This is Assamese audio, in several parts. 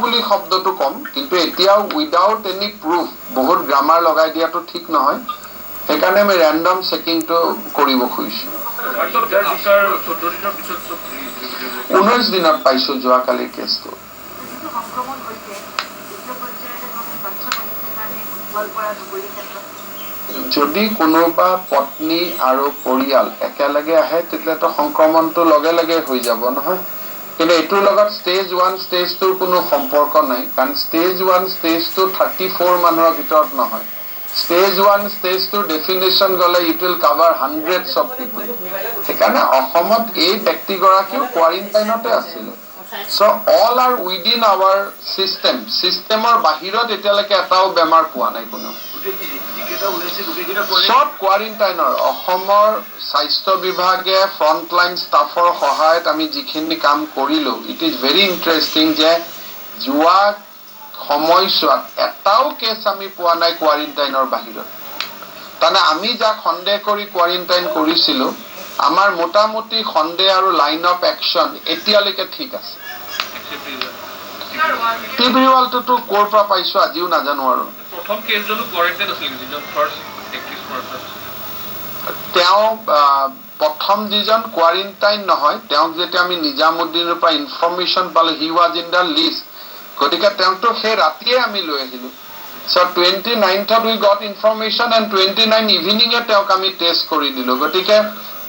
বুলি শব্দটো কম, কিন্তু এতিয়াও উইদাউট এনি প্ৰুফ বহুত গ্ৰামাৰ লগাই দিয়াটো ঠিক নহয়। সেইকাৰণে আমি ৰেণ্ডম চেকিংটো কৰিব খুজিছোঁ। 19 দিনত পাইছো যোৱাকালিৰ কেছটো। যদি কোনোবা পত্নী আৰু পৰিয়াল একেলগে আহে তেতিয়াতো সংক্ৰমণটো লগে লগে হৈ যাব নহয়। কিন্তু এইটোৰ লগত ষ্টেজ 1 ষ্টেজ 2 কোনো সম্পৰ্ক নাই, কাৰণ ষ্টেজ 1 ষ্টেজ 2 34 মানুহৰ ভিতৰত নহয়। ষ্টেজ 1 ষ্টেজ 2 ডেফিনেশ্যন গ'লে ইট উইল কাভাৰ হাণ্ড্ৰেডছ অফ পিপল। সেইকাৰণে অসমত এই ব্যক্তিগৰাকীও কোৱাৰেণ্টাইনতে আছিলে। চ' অল আৰ উইদিন আৱাৰ চিষ্টেমৰ বাহিৰত এতিয়ালৈকে এটাও বেমাৰ পোৱা নাই কোনো। সব কোৱাৰেণ্টাইনৰ। অসমৰ স্বাস্থ্য বিভাগে ফ্ৰণ্টলাইন ষ্টাফৰ সহায়ত আমি যিখিনি কাম কৰিলো, ইট ইজ ভেৰি ইণ্টাৰেষ্টিং যে যোৱা সময়ছোৱাত এটাও কেছ আমি পোৱা নাই কোৱাৰেণ্টাইনৰ বাহিৰত। তাৰমানে আমি যাক সন্দেহ কৰি কোৱাৰেণ্টাইন কৰিছিলো, আমাৰ মোটামুটি সন্দেহ আৰু লাইন অফ একশ্যন এতিয়ালৈকে ঠিক আছে। টিবিৱালটোতো ক'ৰ পৰা পাইছো আজিও নাজানো আৰু। প্ৰথম কেছজনো কোৱাৰেণ্টাইন আছিল যিজন ফাৰ্ষ্ট এক্টিভ পাৰ্চন। তেওঁ প্ৰথম যিজন কোৱাৰেণ্টাইন নহয়, তেওঁক যেতিয়া আমি নিজামুদ্দিনৰ পৰা ইনফৰমেশ্যন পালো he was in the least, গতিকে তেওঁকতো সেই ৰাতিয়ে আমি লৈ আহিলো। চ' 29th we got information and 29 ইভিনিঙে তেওঁক আমি টেষ্ট কৰি দিলো। গতিকে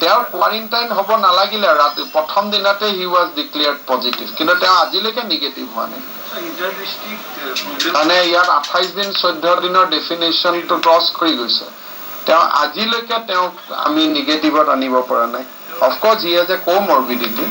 তেওঁ কোৱাৰেণ্টাইন হ'ব নালাগিলে, ৰাতি প্ৰথম দিনতে হি ৱাজ ডিক্লেয়াৰ্ড পজিটিভ, কিন্তু তেওঁ আজিলৈকে নিগেটিভ হোৱা নাই। মানে ইয়াত 28 দিন 14 দিনৰ ডেফিনেশ্যনটো ক্ৰছ কৰি গৈছে। তেওঁ আজিলৈকে তেওঁক আমি নিগেটিভত আনিব পৰা নাই। Of course he has a কমৰ্বিডিটি।